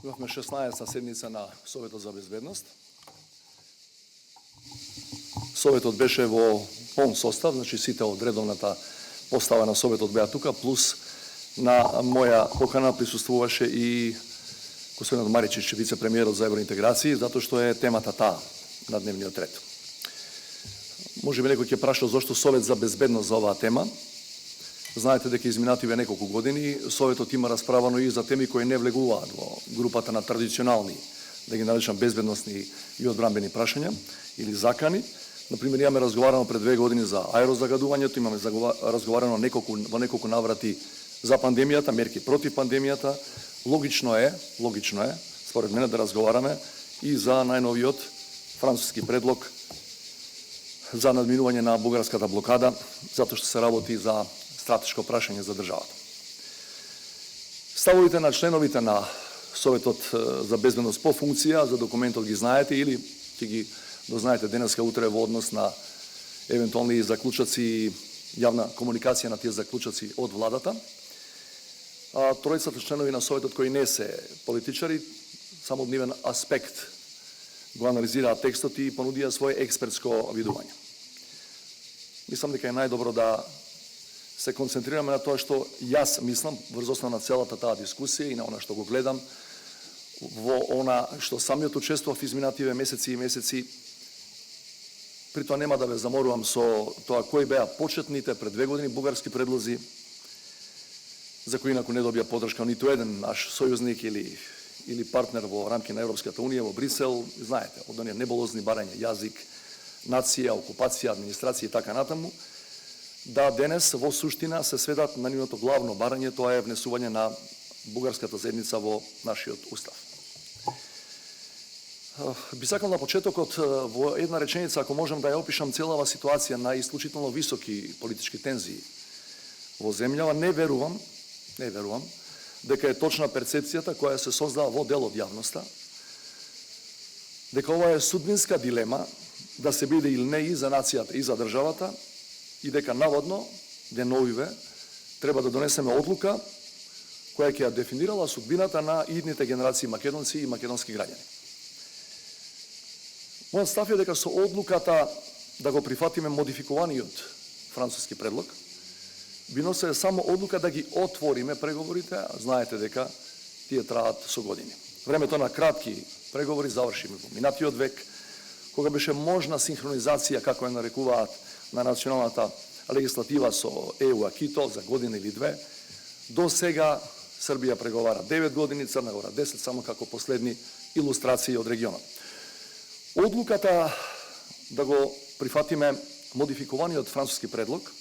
Имавме 16-та седница на Советот за безбедност. Советот беше во полн состав, значи сите од редовната постава на Советот беа тука, плюс на моја покана присуствуваше и господинот Маричич, вице-премиерот за евроинтеграција, затоа што е темата таа на дневниот ред. Може би некој ќе праша зошто Совет за безбедност за оваа тема. Знаете дека изминативе неколку години Советот има расправано и за теми кои не влегуваат во групата на традиционални, да ги наречам безбедносни и одбранбени прашања или закани. Например, имаме разговарано пред 2 години за аерозагадувањето, имаме разговарано во неколку наврати за пандемијата, мерки против пандемијата. Логично е, според мене, да разговараме и за најновиот француски предлог за надминување на бугарската блокада, затоа што се работи за стратешко прашање за државата. Ставовите на членовите на Советот за безбедност по функција за документот ги знаете или ќе ги дознаете денеска утре во однос на евентуални заклучоци и јавна комуникација на тие заклучоци од владата. Тројцата членови на Советот кои не се политичари, само од нивен аспект го анализираат текстот и понудија своје експертско видување. Мислам дека е најдобро да се концентрираме на тоа што јас мислам врз основа на целата таа дискусија и на она што го гледам во она што самиот учествував изминативе месеци и месеци. При тоа нема да ве заморувам со тоа кои беа почетните пред 2 години бугарски предлози за кои инаку не добија поддршка ниту еден наш сојузник или партнер во рамки на Европската унија во Брисел. Знаете, од оние неболозни барања јазик, нација, окупација, администрација и така натаму, да денес во суштина се сведат на нивното главно барање, тоа е внесување на бугарската заедница во нашиот устав. Би сакал на почетокот во една реченица, ако можам да ја опишам целава ситуација на исклучително високи политички тензии во земјава, не верувам дека е точна перцепцијата која се создава во дел од јавноста, дека ова е судбинска дилема да се биде или не и за нацијата и за државата и дека наводно деновиве треба да донесеме одлука која ќе ја дефинирала судбината на идните генерации македонци и македонски граѓани. Мојот став е дека со одлуката да го прифатиме модификуваниот француски предлог би носе само одлука да ги отвориме преговорите, а знаете дека тие траат со години. Времето на кратки преговори заврши во минатиот век, кога беше можна синхронизација, како ја нарекуваат, на националната легислатива со ЕУ акито за година или 2. До сега Србија преговара 9 години, Црна Гора 10, само како последни илустрации од регионот. Одлуката да го прифатиме модификуваниот француски предлог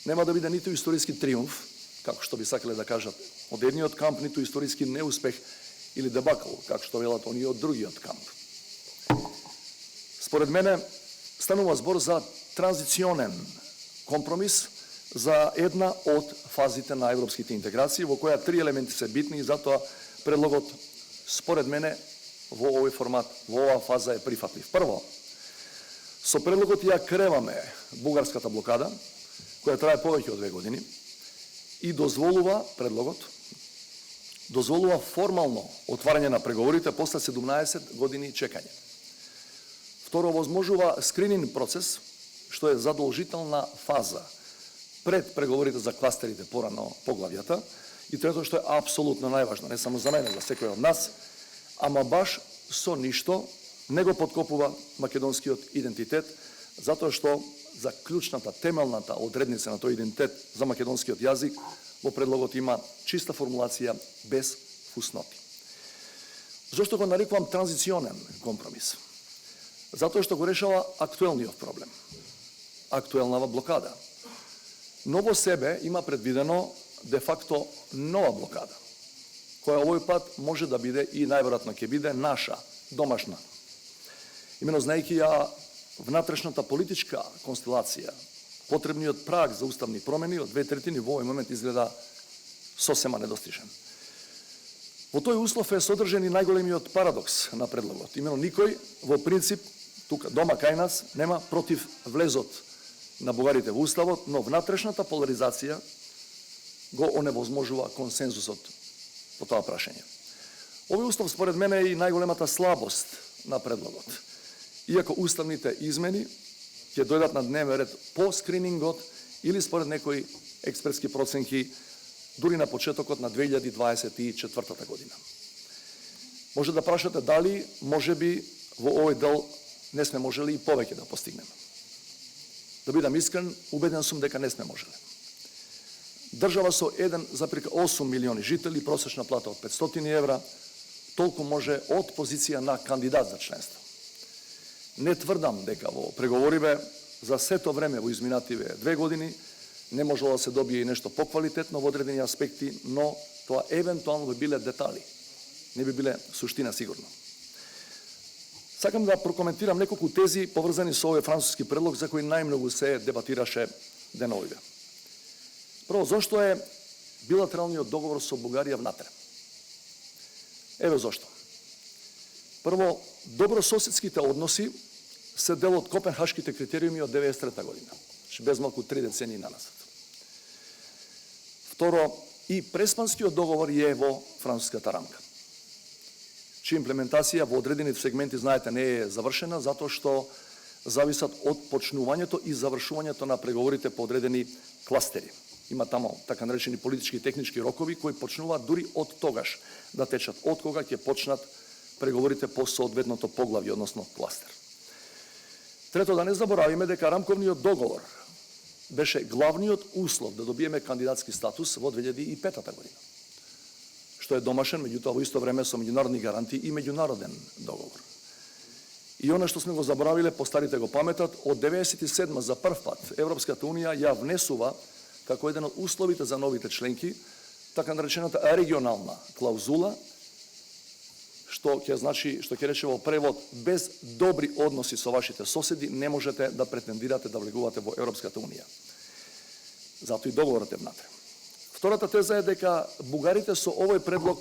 нема да биде ниту историски триумф, како што би сакале да кажат од едниот камп, ниту историски неуспех или дебакл, како што велат оние од другиот камп. Според мене станува збор за транзиционен компромис за една од фазите на европските интеграции, во која 3 елементи се битни и затоа предлогот, според мене, во овој формат, во оваа фаза е прифатлив. Прво, со предлогот ја креваме бугарската блокада, која трае повеќе од 2 години, и предлогот дозволува формално отварање на преговорите после 17 години чекање. Второ, возможува скрининг процес, што е задолжителна фаза пред преговорите за кластерите порано поглавјата. И трето, што е апсолутно најважно, не само за мене, за секој од нас, ама баш со ништо не го подкопува македонскиот идентитет, затоа што за клучната, темелната одредница на тој идентитет за македонскиот јазик во предлогот има чиста формулација без фусноти. Зошто го нарекувам транзиционен компромис? Затоа што го решава актуелниот проблем, актуелнава блокада. Но во себе има предвидено де факто нова блокада, која овој пат може да биде и најверојатно ќе биде наша, домашна. Имено знаејќи ја внатрешната политичка констелација, потребниот праг за уставни промени од 2/3 во овој момент изгледа сосема недостижен. Во тој услов е содржен и најголемиот парадокс на предлогот. Имено никој во принцип тука дома кај нас нема против влезот на бугарите во уставот, но внатрешната поларизација го оневозможува консензусот по тоа прашање. Овој услов според мене е и најголемата слабост на предлогот. Иако уставните измени ќе дојдат на дневен ред по скринингот или според некои експертски проценки дури на почетокот на 2024 година. Може да прашате дали можеби во овој дел не сме можели и повеќе да постигнеме. Да бидам искрен, убеден сум дека не сме можеле. Држава со 1,8 милиони жители, просечна плата од 500 евра, толку може од позиција на кандидат за членство. Не тврдам дека во преговориве за сето време во изминативе 2 години не можело да се добие и нешто поквалитетно во одредени аспекти, но тоа евентуално би биле детали, не би биле суштина сигурно. Сакам да прокоментирам неколку тези поврзани со овој француски предлог за кој најмногу се дебатираше деновиве. Прво, зошто е билатералниот договор со Бугарија внатре? Еве зошто. Прво, добрососедските односи се дел од Копенхашките критериуми од 1993 година, без малку 3 децении наназад. Второ, и Преспанскиот договор е во француската рамка, чија имплементација во одредени сегменти, знаете, не е завршена, затоа што зависат од почнувањето и завршувањето на преговорите по одредени кластери. Има тамо така наречени политички и технички рокови кои почнуваат дури од тогаш да течат, од кога ќе почнат преговорите по соодветното поглавје, односно кластер. Трето, да не заборавиме дека рамковниот договор беше главниот услов да добиеме кандидатски статус во 2005 година, што е домашен, меѓутоа во исто време со меѓународни гарантии и меѓународен договор. И она што сме го заборавиле, постарите го паметат, од 1997 за прв пат Европската Унија ја внесува како еден од условите за новите членки така наречената регионална клаузула, што ќе значи, што ќе рече во превод, без добри односи со вашите соседи не можете да претендирате да влегувате во Европската Унија. Затоа и договорот е внатре. Втората теза е дека бугарите со овој предлог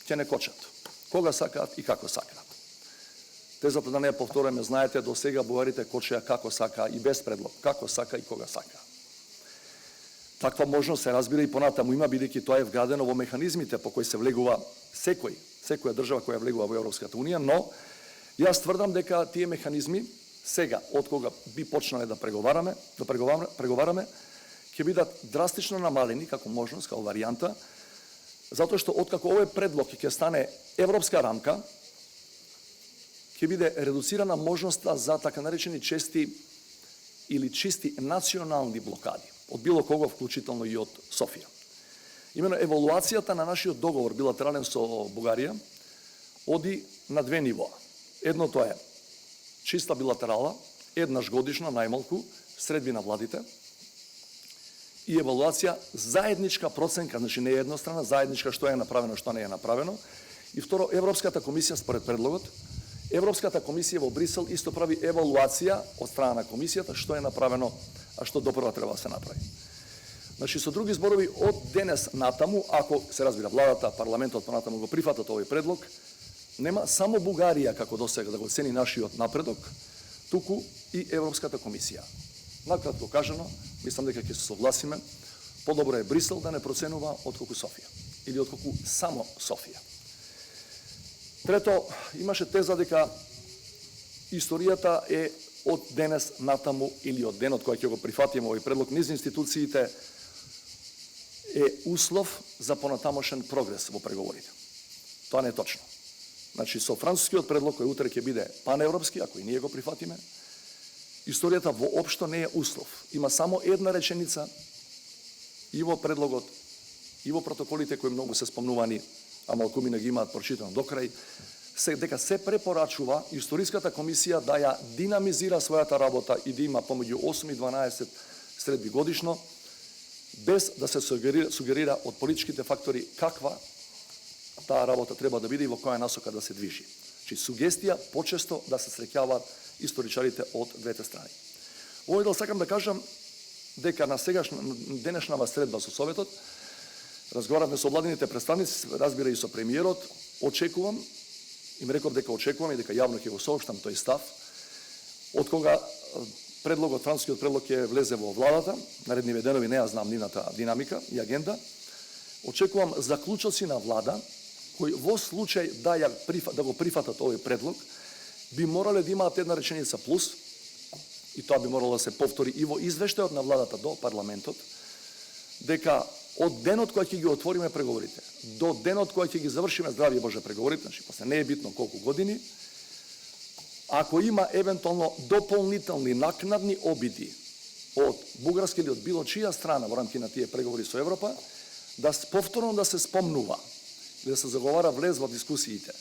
ќе не кочат. Кога сакаат и како сакаат. Тезата да не ја повториме, знаете, до сега бугарите кочеа како сака и без предлог, како сака и кога сака. Таква можност се разбира и понатаму има, бидејќи тоа е вградено во механизмите по кои се влегува секоја држава која влегува во Европската Унија, но јас тврдам дека тие механизми сега, од кога би почнале да преговараме, ќе бидат драстично намалени како можност, како варијанта, затоа што откако овој предлог ќе стане европска рамка, ќе биде редуцирана можноста за така наречени чести или чисти национални блокади од било кого, вклучително и од Софија. Имено евалуацијата на нашиот договор билатерален со Бугарија оди на две нивоа. Едното е чиста билатерала, еднаш годишно најмалку, средби на владите, и евалуација заедничка проценка, значи не еднострана, заедничка што е направено, што не е направено. И второ, Европската комисија според предлогот, Европската комисија во Брисел исто прави евалуација од страна на комисијата што е направено, а што допрва треба да се направи. Значи, со други зборови, од денес натаму, ако се разбира владата, парламентот понатаму го прифатат овој предлог, нема само Бугарија како досега да го цени нашиот напредок, туку и Европската комисија. Накратко кажано, мислам дека ќе се согласиме, подобро е Брисел да не проценува отколку Софија или отколку само Софија. Трето, имаше теза дека историјата е од денес натаму или од денот кој ќе го прифатиме овој предлог низ институциите е услов за понатамошен прогрес во преговорите. Тоа не е точно. Значи, со францускиот предлог кој утре ќе биде паневропски, ако и ние го прифатиме, историјата воопшто не е услов. Има само една реченица и во предлогот, и во протоколите кои многу се спомнувани, а малкумина ги имаат прочитано до крај, дека се препорачува Историската комисија да ја динамизира својата работа и да има помеѓу 8 и 12 средби годишно, без да се сугерира од политичките фактори каква таа работа треба да биде и во која насока да се движи. Значи, сугестија почесто да се среќаваат историчарите од двете страни. Овој дел сакам да кажам дека на денешнава средба со Советот, разговаравме со владините представници, разбира и со премиерот, очекувам, им реков дека очекувам и дека јавно ќе го соопштам тој став, од кога предлогот, францускиот предлог ќе влезе во владата, наредниве денови не ја знам нивната динамика и агенда, очекувам заклучоци на влада кои во случај да го прифатат овој предлог, би морале да имаат една реченица плюс, и тоа би морало да се повтори и во извештајот на владата до парламентот, дека од денот кој ќе ги отвориме преговорите, до денот кој ќе ги завршиме, здравје Боже, преговорите, значи после не е битно колку години, ако има евентуално дополнителни накнадни обиди од бугарска или од било чија страна во рамки на тие преговори со Европа, да повторно да се спомнува или да се заговара влез во дискусиите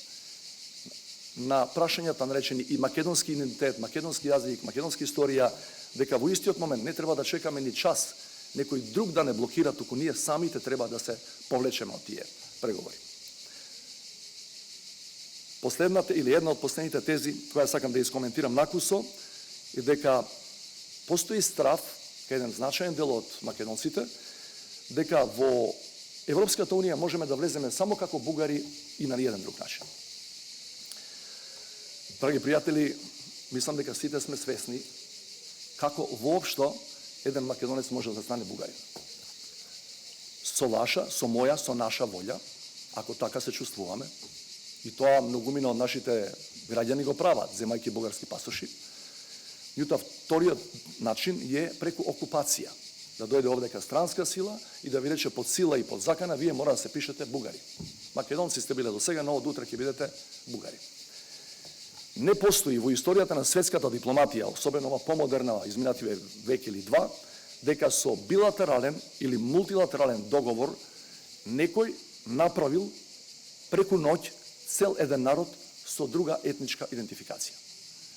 на прашањата наречени и македонски идентитет, македонски јазик, македонски историја, дека во истиот момент не треба да чекаме ни час некој друг да не блокира, туку ние самите треба да се повлечеме од тие преговори. Последната или една од последните тези која сакам да искоментирам накусо е дека постои страв кај еден значаен дел од македонците дека во Европската унија можеме да влеземе само како бугари и на ниеден друг начин. Драги пријатели, мислам дека сите сме свесни како воопшто еден македонец може да стане бугарин. Со ваша, со моја, со наша волја, ако така се чувствуваме, и тоа многумина од нашите граѓани го прават, земајќи бугарски пасоши. Меѓутоа, вториот начин е преку окупација. Да дојде овдека странска сила и да ви рече под сила и под закана, вие мора да се пишете бугари. Македонци сте биле до сега, но од утре ќе бидете бугари. Не постои во историјата на светската дипломатија, особено во помодерна изминативе век или два, дека со билатерален или мултилатерален договор некој направил преку ноќ цел еден народ со друга етничка идентификација.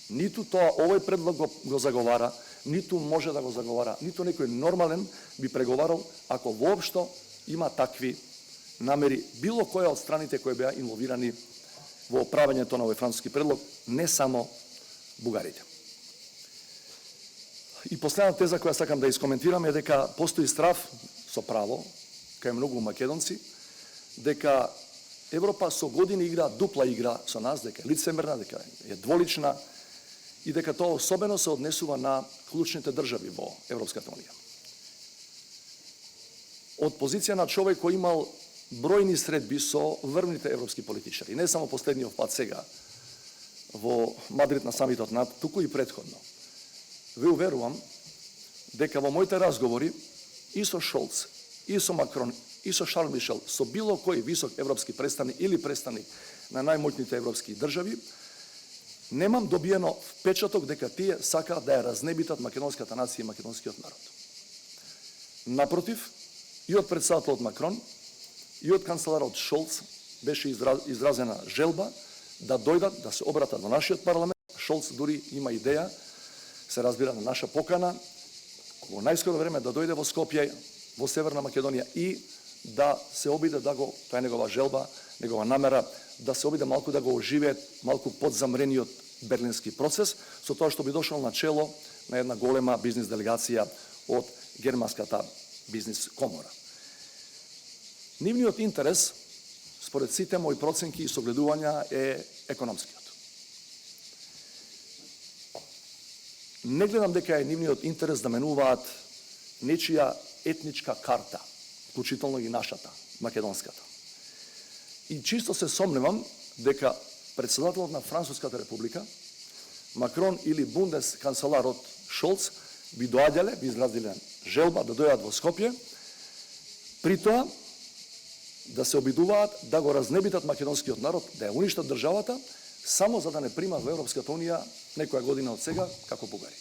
Ниту тоа овој предлог го заговара, ниту може да го заговара, ниту некој нормален би преговарал ако воопшто има такви намери било која од страните кои беа инволвирани во правењето на овој француски предлог, не само бугарите. И последна теза која сакам да искоментирам е дека постои страв, со право, кај многу македонци, дека Европа со години игра дупла игра со нас, дека е лицемерна, дека е дволична и дека тоа особено се однесува на клучните држави во Европската унија. Од позиција на човек кој имал бројни средби со врвните европски политичари, не само последниот пат сега во Мадрид на самитот НАТ, туку и претходно. Ве уверувам дека во моите разговори и со Шолц, и со Макрон, и со Шарл Мишел, со било кој висок европски представник или представник на најмоćните европски држави, немам добиено впечаток дека тие сакаат да ја разнебитат македонската нација и македонскиот народ. Напротив, и од председателот Макрон, и од канцеларот Шолц беше изразена желба да дојдат, да се обратат во нашиот парламент. Шолц дури има идеја, се разбира на наша покана, во најскоро време да дојде во Скопје, во Северна Македонија и да се обиде да го, тоа е негова желба, негова намера, да се обиде малку да го оживее малку подзамрениот берлински процес, со тоа што би дошол на чело на една голема бизнис делегација од германската бизнис комора. Нивниот интерес, според сите мои проценки и согледувања, е економскиот. Не гледам дека е нивниот интерес да менуваат нечија етничка карта, вклучително и нашата, македонската. И чисто се сомневам дека председателот на Француската република, Макрон или бундес канцеларот Шолц би доаѓале, би изразиле желба да дојдат во Скопје, при тоа да се обидуваат да го разнебитат македонскиот народ, да ја уништат државата, само за да не примат во Европската унија некоја година од сега како бугари.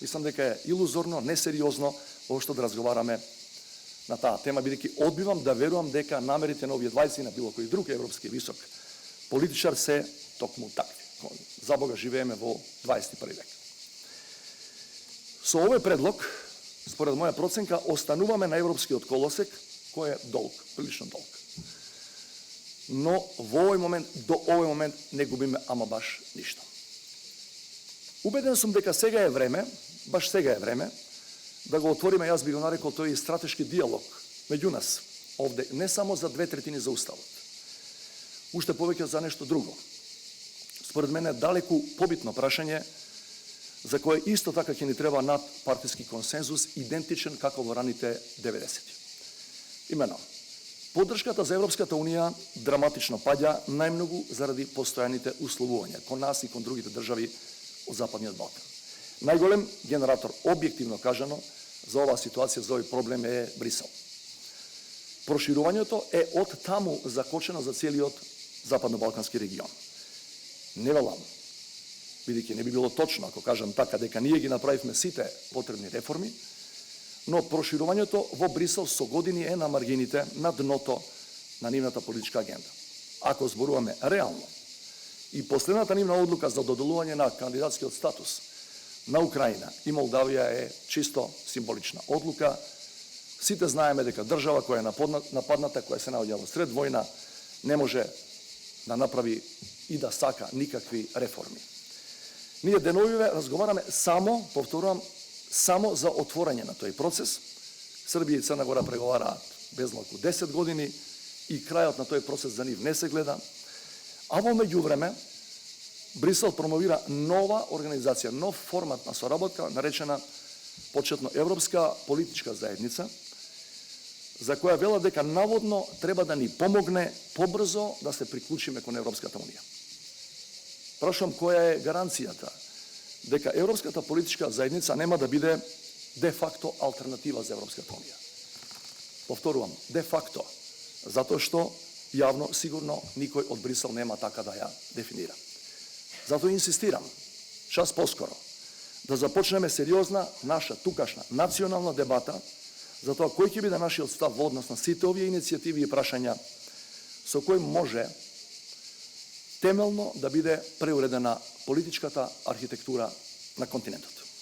Мислам дека е илузорно, несериозно воопшто да разговараме на таа тема, бидејќи одбивам да верувам дека намерите на овие двајци и на било кој друг европски висок политичар се токму такви. За Бога живееме во 21 век. Со овој предлог, според моја проценка, остануваме на европскиот колосек, кој е долг, прилично долг. Но во овој момент, до овој момент не губиме ама баш ништо. Убеден сум дека сега е време, баш сега е време, да го отвориме, јас би го нарекол тој стратешки диалог меѓу нас, овде, не само за 2/3 за уставот, уште повеќе за нешто друго. Според мене далеку побитно прашање за кое исто така ќе ни треба надпартиски консензус, идентичен како во раните 90-ти. Имено, Поддршката за Европската Унија драматично паѓа, најмногу заради постојаните условувања кон нас и кон другите држави од Западниот Балкан. Најголем генератор, објективно кажано, за оваа ситуација, за овој проблем е Брисел. Проширувањето е од таму закочено за целиот Западно-Балкански регион. Не велам, бидејќи не би било точно ако кажам така дека ние ги направивме сите потребни реформи, но проширувањето во Брисел со години е на маргините, на дното на нивната политичка агенда. Ако зборуваме реално, и последната нивна одлука за доделување на кандидатскиот статус на Украина и Молдавија е чисто символична одлука. Сите знаеме дека држава која е нападната, која се наоѓа во сред војна, не може да направи и да сака никакви реформи. Ние деновиве разговараме само, повторувам, само за отворање на тој процес. Србија и Црна Гора преговараат безмалку 10 години и крајот на тој процес за нив не се гледа. А во меѓувреме, Брисел промовира нова организација, нов формат на соработка, наречена почетно Европска политичка заедница, за која вела дека наводно треба да ни помогне побрзо да се приклучиме кон Европската Унија. Прашувам која е гаранцијата дека Европската политичка заедница нема да биде де факто алтернатива за Европската Унија. Повторувам, де факто, затоа што јавно сигурно никој од Брисел нема така да ја дефинира. Затоа инсистирам, час поскоро, да започнеме сериозна наша тукашна национална дебата за тоа кој ќе биде нашиот став во однос на сите овие иницијативи и прашања со кои може темелно да биде преуредена политичката архитектура на континентот.